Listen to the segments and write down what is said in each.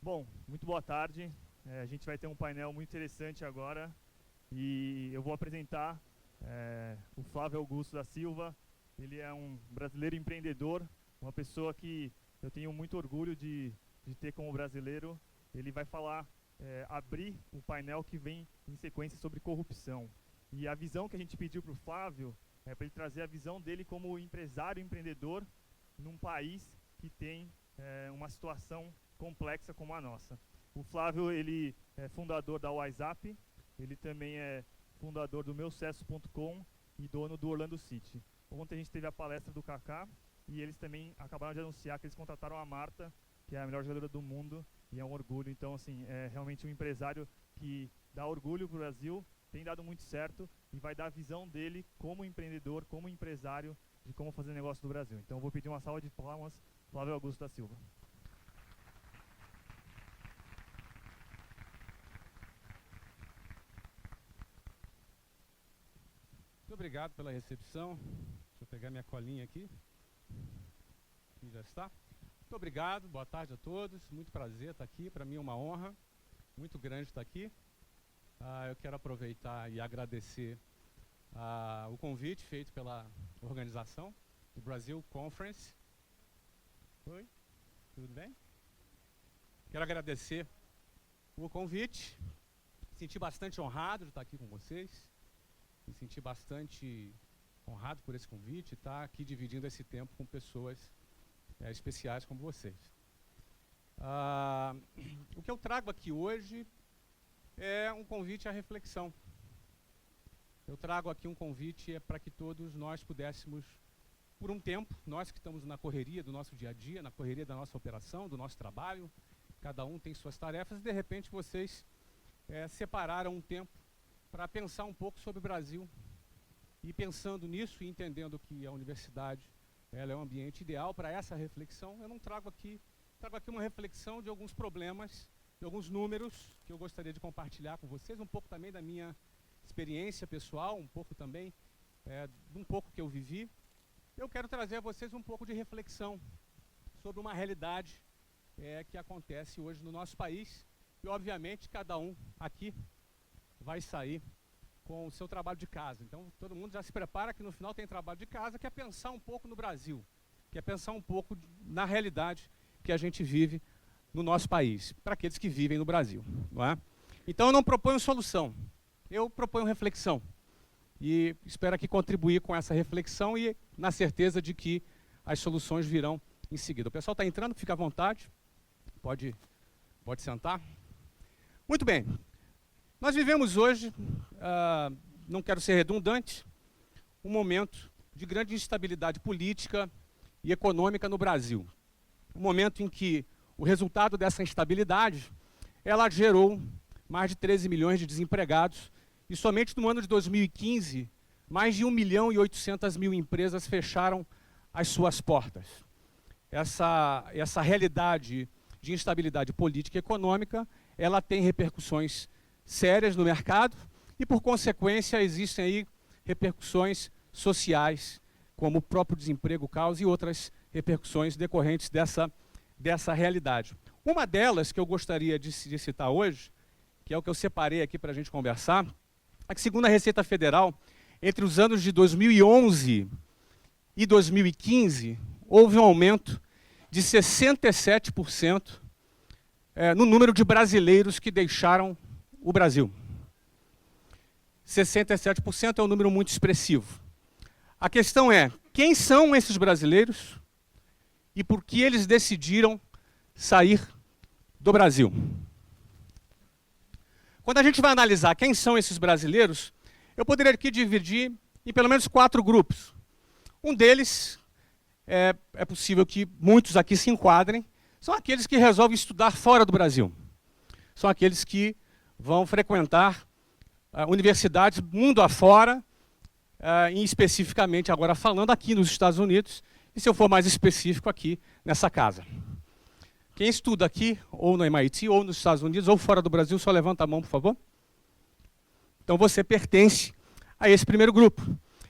Bom, muito boa tarde. A gente vai ter um painel muito interessante agora e eu vou apresentar o Flávio Augusto da Silva. Ele é um brasileiro empreendedor, uma pessoa que eu tenho muito orgulho de ter como brasileiro. Ele vai falar, abrir o painel que vem em sequência sobre corrupção. E a visão que a gente pediu para o Flávio é para ele trazer a visão dele como empresário empreendedor num país que tem uma situação complexa como a nossa. O Flávio, ele é fundador da WhatsApp, ele também é fundador do meucesso.com e dono do Orlando City. Ontem a gente teve a palestra do Kaká e eles também acabaram de anunciar que eles contrataram a Marta, que é a melhor jogadora do mundo, e é um orgulho. Então, assim, é realmente um empresário que dá orgulho para o Brasil, tem dado muito certo e vai dar a visão dele como empreendedor, como empresário, de como fazer negócio do Brasil. Então, eu vou pedir uma salva de palmas, Flávio Augusto da Silva. Muito obrigado pela recepção. Deixa eu pegar minha colinha aqui. Aqui já está. Muito obrigado, boa tarde a todos. Muito prazer estar aqui. Para mim é uma honra muito grande estar aqui. Eu quero aproveitar e agradecer o convite feito pela organização do Brasil Conference. Oi? Tudo bem? Quero agradecer o convite. Me senti bastante honrado de estar aqui com vocês. Me senti bastante honrado por esse convite e estar aqui dividindo esse tempo com pessoas especiais como vocês. O que eu trago aqui hoje é um convite à reflexão. Eu trago aqui um convite para que todos nós pudéssemos, por um tempo, nós que estamos na correria do nosso dia a dia, na correria da nossa operação, do nosso trabalho, cada um tem suas tarefas, e de repente vocês separaram um tempo para pensar um pouco sobre o Brasil. E pensando nisso e entendendo que a universidade ela é um ambiente ideal para essa reflexão, eu não trago aqui uma reflexão de alguns problemas, de alguns números que eu gostaria de compartilhar com vocês, um pouco também da minha experiência pessoal, um pouco também de um pouco que eu vivi. Eu quero trazer a vocês um pouco de reflexão sobre uma realidade que acontece hoje no nosso país e, obviamente, cada um aqui vai sair com o seu trabalho de casa. Então, todo mundo já se prepara que no final tem trabalho de casa, que é pensar um pouco no Brasil, que é pensar um pouco na realidade que a gente vive no nosso país, para aqueles que vivem no Brasil, não é? Então, eu não proponho solução, eu proponho reflexão. E espero aqui contribuir com essa reflexão e na certeza de que as soluções virão em seguida. O pessoal está entrando, fica à vontade, pode sentar. Muito bem. Nós vivemos hoje, não quero ser redundante, um momento de grande instabilidade política e econômica no Brasil. Um momento em que o resultado dessa instabilidade, ela gerou mais de 13 milhões de desempregados e somente no ano de 2015, mais de 1.800.000 empresas fecharam as suas portas. Essa realidade de instabilidade política e econômica, ela tem repercussões sérias no mercado e, por consequência, existem aí repercussões sociais, como o próprio desemprego causa e outras repercussões decorrentes dessa realidade. Uma delas que eu gostaria de citar hoje, que é o que eu separei aqui para a gente conversar, é que, segundo a Receita Federal, entre os anos de 2011 e 2015, houve um aumento de 67% no número de brasileiros que deixaram o Brasil. 67% é um número muito expressivo. A questão é, quem são esses brasileiros e por que eles decidiram sair do Brasil? Quando a gente vai analisar quem são esses brasileiros, eu poderia aqui dividir em pelo menos 4 grupos. Um deles, é possível que muitos aqui se enquadrem, são aqueles que resolvem estudar fora do Brasil. São aqueles que vão frequentar universidades mundo afora, e especificamente agora falando aqui nos Estados Unidos, e se eu for mais específico aqui nessa casa. Quem estuda aqui, ou no MIT, ou nos Estados Unidos, ou fora do Brasil, só levanta a mão, por favor. Então você pertence a esse primeiro grupo.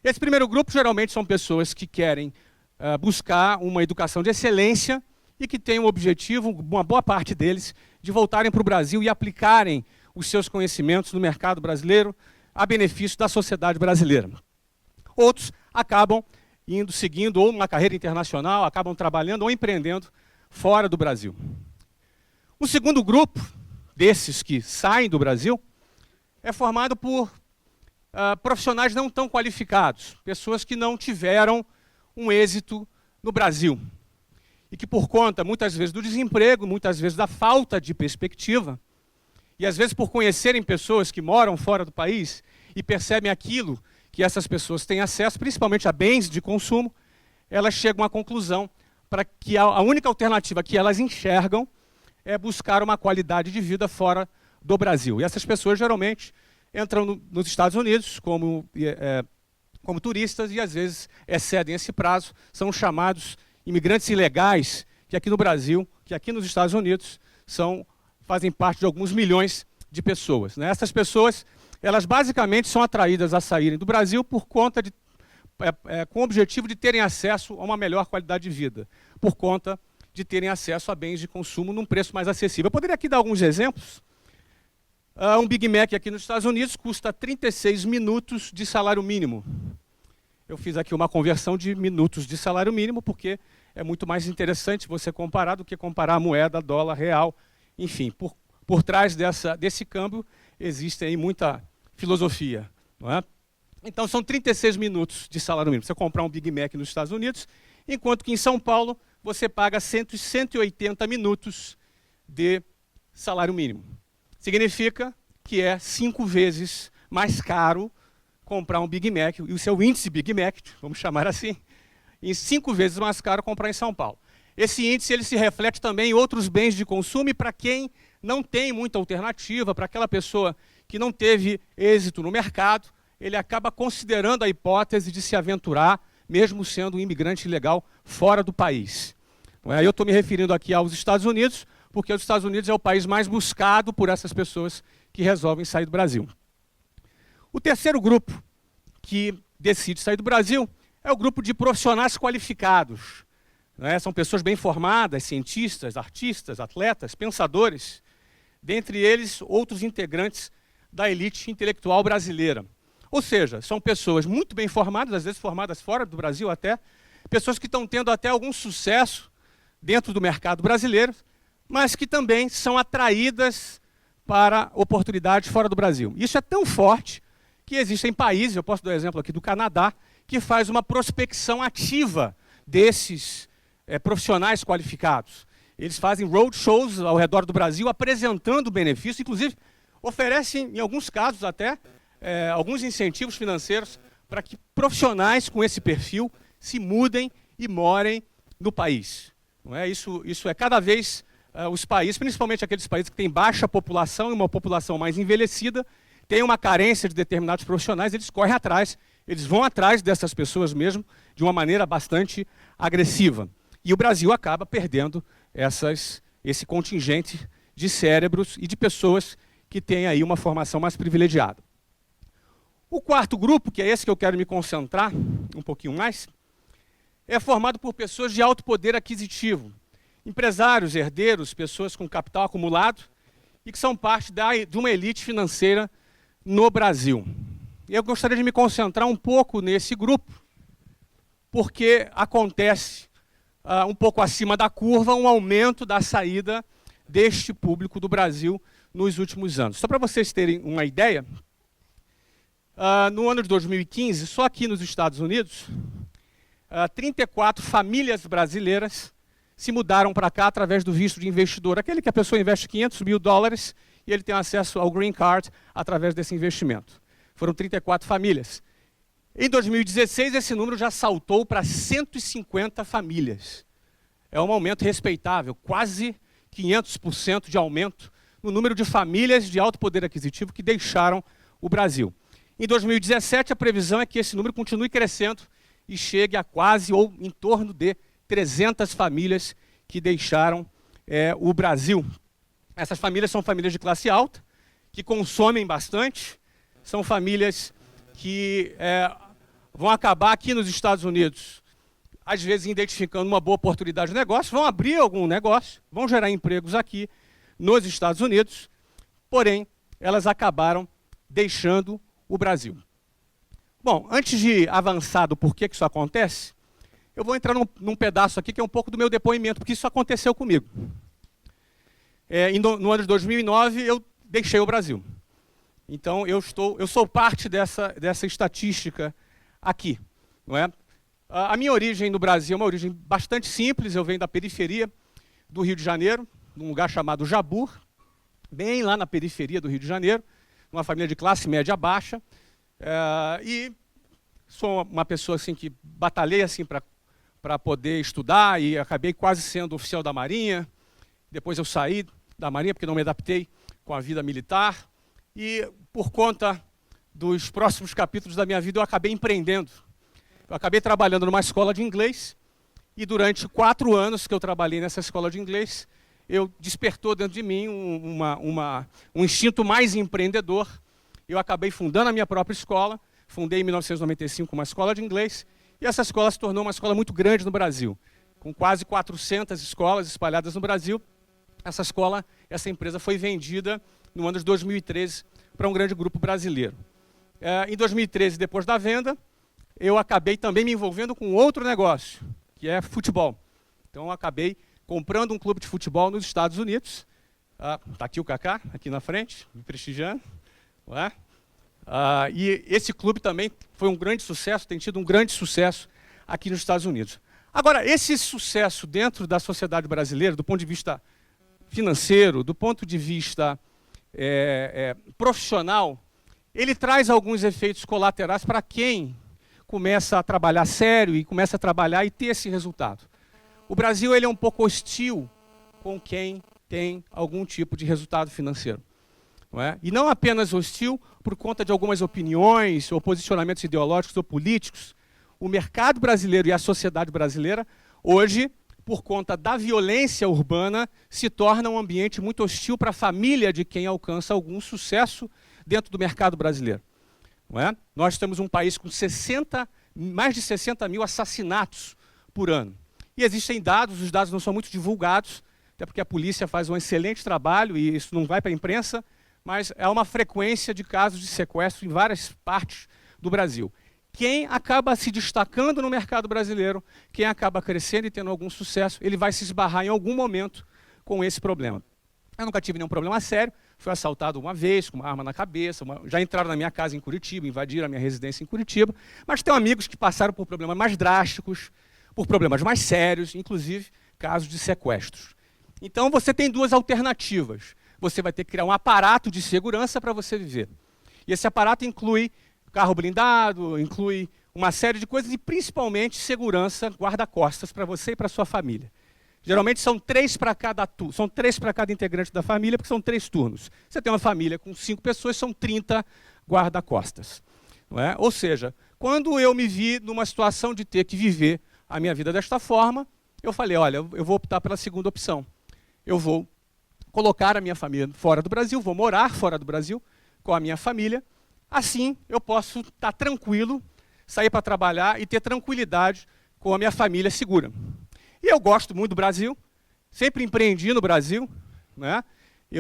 Esse primeiro grupo geralmente são pessoas que querem buscar uma educação de excelência e que têm o objetivo, uma boa parte deles, de voltarem para o Brasil e aplicarem os seus conhecimentos no mercado brasileiro a benefício da sociedade brasileira. Outros acabam seguindo ou uma carreira internacional, acabam trabalhando ou empreendendo fora do Brasil. O segundo grupo desses que saem do Brasil é formado por profissionais não tão qualificados, pessoas que não tiveram um êxito no Brasil e que, por conta, muitas vezes, do desemprego, muitas vezes da falta de perspectiva, e às vezes por conhecerem pessoas que moram fora do país e percebem aquilo que essas pessoas têm acesso, principalmente a bens de consumo, elas chegam à conclusão para que a única alternativa que elas enxergam é buscar uma qualidade de vida fora do Brasil. E essas pessoas, geralmente, entram nos Estados Unidos como turistas e, às vezes, excedem esse prazo, são chamados imigrantes ilegais, que aqui no Brasil, que aqui nos Estados Unidos, fazem parte de alguns milhões de pessoas, né? Essas pessoas, elas basicamente são atraídas a saírem do Brasil por conta de, com o objetivo de terem acesso a uma melhor qualidade de vida, por conta de terem acesso a bens de consumo num preço mais acessível. Eu poderia aqui dar alguns exemplos. Um Big Mac aqui nos Estados Unidos custa 36 minutos de salário mínimo. Eu fiz aqui uma conversão de minutos de salário mínimo, porque é muito mais interessante você comparar do que comparar a moeda, dólar, real. Enfim, por trás desse câmbio existe aí muita filosofia, não é? Então são 36 minutos de salário mínimo. Você comprar um Big Mac nos Estados Unidos, enquanto que em São Paulo você paga 180 minutos de salário mínimo. Significa que é 5 vezes mais caro comprar um Big Mac, e o seu índice Big Mac, vamos chamar assim, em 5 vezes mais caro comprar em São Paulo. Esse índice ele se reflete também em outros bens de consumo e para quem não tem muita alternativa, para aquela pessoa que não teve êxito no mercado, ele acaba considerando a hipótese de se aventurar, mesmo sendo um imigrante ilegal fora do país. Eu estou me referindo aqui aos Estados Unidos, porque os Estados Unidos é o país mais buscado por essas pessoas que resolvem sair do Brasil. O terceiro grupo que decide sair do Brasil é o grupo de profissionais qualificados. São pessoas bem formadas, cientistas, artistas, atletas, pensadores, dentre eles outros integrantes da elite intelectual brasileira. Ou seja, são pessoas muito bem formadas, às vezes formadas fora do Brasil até, pessoas que estão tendo até algum sucesso dentro do mercado brasileiro, mas que também são atraídas para oportunidades fora do Brasil. Isso é tão forte que existem países, eu posso dar o exemplo aqui do Canadá, que faz uma prospecção ativa desses profissionais qualificados. Eles fazem roadshows ao redor do Brasil, apresentando benefícios, inclusive oferecem, em alguns casos até, alguns incentivos financeiros para que profissionais com esse perfil se mudem e morem no país. Não é? Isso é cada vez os países, principalmente aqueles países que têm baixa população e uma população mais envelhecida, têm uma carência de determinados profissionais, eles correm atrás, eles vão atrás dessas pessoas mesmo, de uma maneira bastante agressiva. E o Brasil acaba perdendo esse contingente de cérebros e de pessoas que têm aí uma formação mais privilegiada. O quarto grupo, que é esse que eu quero me concentrar um pouquinho mais, é formado por pessoas de alto poder aquisitivo, empresários, herdeiros, pessoas com capital acumulado e que são parte de uma elite financeira no Brasil. Eu gostaria de me concentrar um pouco nesse grupo, porque acontece um pouco acima da curva um aumento da saída deste público do Brasil nos últimos anos. Só para vocês terem uma ideia, no ano de 2015, só aqui nos Estados Unidos, 34 famílias brasileiras se mudaram para cá através do visto de investidor, aquele que a pessoa investe $500 mil e ele tem acesso ao Green Card através desse investimento. Foram 34 famílias. Em 2016, esse número já saltou para 150 famílias. É um aumento respeitável, quase 500% de aumento no número de famílias de alto poder aquisitivo que deixaram o Brasil. Em 2017, a previsão é que esse número continue crescendo e chegue a quase ou em torno de 300 famílias que deixaram o Brasil. Essas famílias são famílias de classe alta, que consomem bastante, são famílias que vão acabar aqui nos Estados Unidos às vezes identificando uma boa oportunidade de negócio, vão abrir algum negócio, vão gerar empregos aqui nos Estados Unidos, porém, elas acabaram deixando o Brasil. Bom, antes de avançar do porquê que isso acontece, eu vou entrar num pedaço aqui que é um pouco do meu depoimento, porque isso aconteceu comigo. No ano de 2009, eu deixei o Brasil. Então, eu sou parte dessa estatística aqui. Não é? A minha origem no Brasil é uma origem bastante simples, eu venho da periferia do Rio de Janeiro, num lugar chamado Jabur, bem lá na periferia do Rio de Janeiro, numa família de classe média baixa, e sou uma pessoa assim, que batalhei assim, para poder estudar e acabei quase sendo oficial da Marinha. Depois eu saí da Marinha porque não me adaptei com a vida militar e por conta dos próximos capítulos da minha vida eu acabei empreendendo. Eu acabei trabalhando numa escola de inglês e durante 4 anos que eu trabalhei nessa escola de inglês, despertou dentro de mim um instinto mais empreendedor. Eu acabei fundando a minha própria escola, fundei em 1995 uma escola de inglês, e essa escola se tornou uma escola muito grande no Brasil, com quase 400 escolas espalhadas no Brasil. Essa empresa foi vendida no ano de 2013 para um grande grupo brasileiro. Em 2013, depois da venda, eu acabei também me envolvendo com outro negócio, que é futebol. Então, eu acabei comprando um clube de futebol nos Estados Unidos. Está aqui o Kaká, aqui na frente, me prestigiando. Não é? E esse clube também foi um grande sucesso, tem tido um grande sucesso aqui nos Estados Unidos. Agora, esse sucesso dentro da sociedade brasileira, do ponto de vista financeiro, do ponto de vista profissional, ele traz alguns efeitos colaterais para quem começa a trabalhar sério e começa a trabalhar e ter esse resultado. O Brasil ele é um pouco hostil com quem tem algum tipo de resultado financeiro. Não é? E não apenas hostil por conta de algumas opiniões ou posicionamentos ideológicos ou políticos. O mercado brasileiro e a sociedade brasileira, hoje, por conta da violência urbana, se torna um ambiente muito hostil para a família de quem alcança algum sucesso dentro do mercado brasileiro. Não é? Nós temos um país com mais de 60 mil assassinatos por ano. E existem dados, os dados não são muito divulgados, até porque a polícia faz um excelente trabalho e isso não vai para a imprensa, mas é uma frequência de casos de sequestro em várias partes do Brasil. Quem acaba se destacando no mercado brasileiro, quem acaba crescendo e tendo algum sucesso, ele vai se esbarrar em algum momento com esse problema. Eu nunca tive nenhum problema sério, fui assaltado uma vez com uma arma na cabeça, já entraram na minha casa em Curitiba, invadiram a minha residência em Curitiba, mas tenho amigos que passaram por problemas mais drásticos, por problemas mais sérios, inclusive casos de sequestros. Então você tem 2 alternativas. Você vai ter que criar um aparato de segurança para você viver. E esse aparato inclui carro blindado, inclui uma série de coisas e principalmente segurança, guarda-costas para você e para sua família. Geralmente são 3 para cada integrante da família, porque são 3 turnos. Você tem uma família com 5 pessoas, são 30 guarda-costas. Não é? Ou seja, quando eu me vi numa situação de ter que viver a minha vida desta forma, eu falei, olha, eu vou optar pela segunda opção. Eu vou colocar a minha família fora do Brasil, vou morar fora do Brasil com a minha família, assim eu posso estar tranquilo, sair para trabalhar e ter tranquilidade com a minha família segura. E eu gosto muito do Brasil, sempre empreendi no Brasil. Né?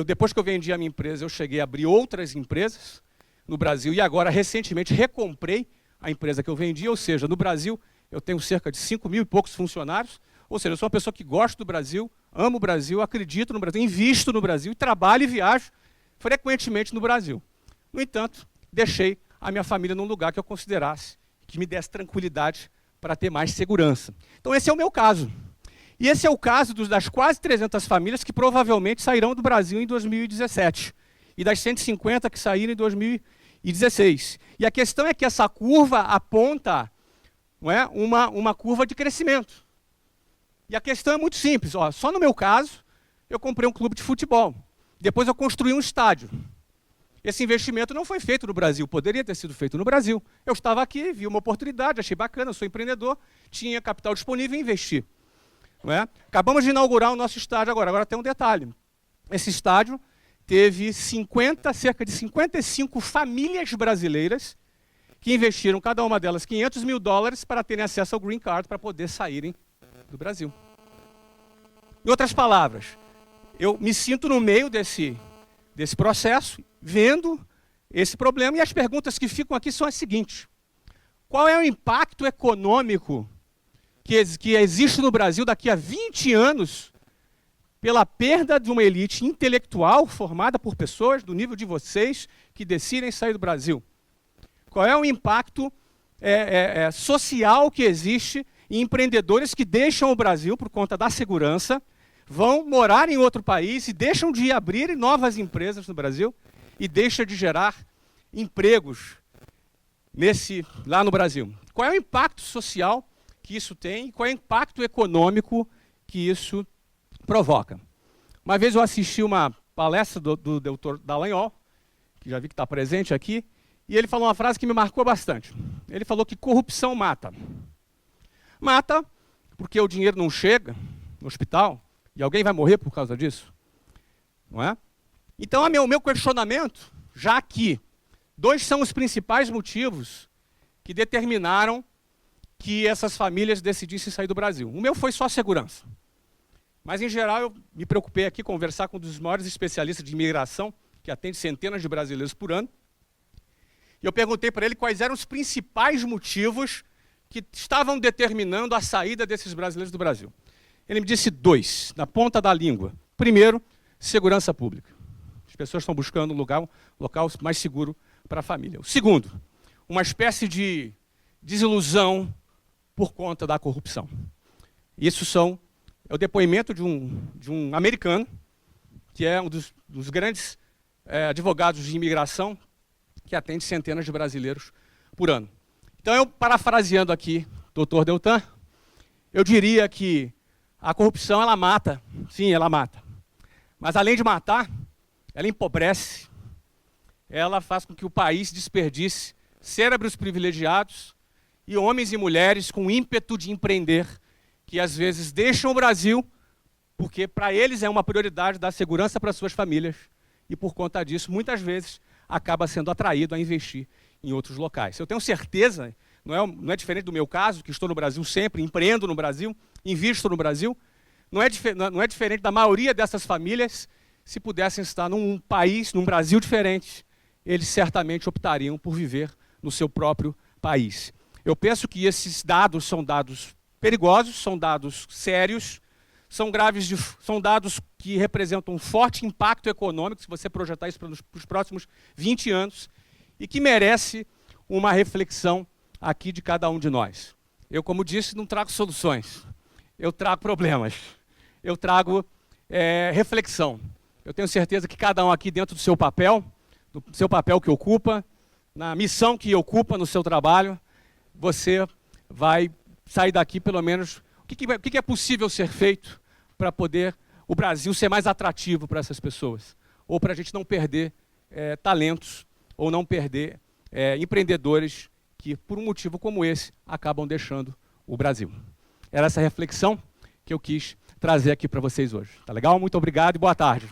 Depois que eu vendi a minha empresa, eu cheguei a abrir outras empresas no Brasil e agora, recentemente, recomprei a empresa que eu vendi, ou seja, no Brasil eu tenho cerca de 5.000 e poucos funcionários, ou seja, eu sou uma pessoa que gosta do Brasil, amo o Brasil, acredito no Brasil, invisto no Brasil, trabalho e viajo frequentemente no Brasil. No entanto, deixei a minha família num lugar que eu considerasse, que me desse tranquilidade para ter mais segurança. Então esse é o meu caso. E esse é o caso das quase 300 famílias que provavelmente sairão do Brasil em 2017 e das 150 que saíram em 2016. E a questão é que essa curva aponta, não é, uma curva de crescimento. E a questão é muito simples. Ó, só no meu caso, eu comprei um clube de futebol. Depois eu construí um estádio. Esse investimento não foi feito no Brasil, poderia ter sido feito no Brasil. Eu estava aqui, vi uma oportunidade, achei bacana, sou empreendedor, tinha capital disponível e investi. Não é? Acabamos de inaugurar o nosso estádio agora. Agora tem um detalhe. Esse estádio teve cerca de 55 famílias brasileiras que investiram, cada uma delas, $500 mil para terem acesso ao Green Card, para poder saírem do Brasil. Em outras palavras, eu me sinto no meio desse processo, vendo esse problema, e as perguntas que ficam aqui são as seguintes. Qual é o impacto econômico que existe no Brasil daqui a 20 anos pela perda de uma elite intelectual formada por pessoas do nível de vocês que decidem sair do Brasil? Qual é o impacto social que existe em empreendedores que deixam o Brasil por conta da segurança, vão morar em outro país e deixam de abrir novas empresas no Brasil e deixam de gerar empregos lá no Brasil? Qual é o impacto social que isso tem? Qual é o impacto econômico que isso provoca? Uma vez eu assisti uma palestra do Dr. Dallagnol, que já vi que está presente aqui, e ele falou uma frase que me marcou bastante. Ele falou que corrupção mata. Mata porque o dinheiro não chega no hospital e alguém vai morrer por causa disso. Não é? Então, o meu questionamento, já que 2 são os principais motivos que determinaram que essas famílias decidissem sair do Brasil. O meu foi só segurança. Mas, em geral, eu me preocupei aqui conversar com um dos maiores especialistas de imigração, que atende centenas de brasileiros por ano. E eu perguntei para ele quais eram os principais motivos que estavam determinando a saída desses brasileiros do Brasil. Ele me disse 2, na ponta da língua. Primeiro, segurança pública. As pessoas estão buscando um local mais seguro para a família. O segundo, uma espécie de desilusão por conta da corrupção. Isso é o depoimento de um americano, que é um dos grandes advogados de imigração, que atende centenas de brasileiros por ano. Então, eu, parafraseando aqui o Dr. Deltan, eu diria que a corrupção, ela mata. Sim, ela mata. Mas, além de matar, ela empobrece. Ela faz com que o país desperdice cérebros privilegiados e homens e mulheres com ímpeto de empreender, que às vezes deixam o Brasil, porque para eles é uma prioridade dar segurança para suas famílias, e por conta disso, muitas vezes, acaba sendo atraído a investir em outros locais. Eu tenho certeza, não é diferente do meu caso, que estou no Brasil sempre, empreendo no Brasil, invisto no Brasil, não é diferente da maioria dessas famílias. Se pudessem estar num país, num Brasil diferente, eles certamente optariam por viver no seu próprio país. Eu penso que esses dados são dados perigosos, são dados sérios, são dados que representam um forte impacto econômico, se você projetar isso para os próximos 20 anos, e que merece uma reflexão aqui de cada um de nós. Eu, como disse, não trago soluções, eu trago problemas, eu trago reflexão. Eu tenho certeza que cada um aqui dentro do seu papel que ocupa, na missão que ocupa no seu trabalho, você vai sair daqui pelo menos. O que é possível ser feito para poder o Brasil ser mais atrativo para essas pessoas? Ou para a gente não perder talentos, ou não perder empreendedores que, por um motivo como esse, acabam deixando o Brasil. Era essa reflexão que eu quis trazer aqui para vocês hoje. Tá legal? Muito obrigado e boa tarde.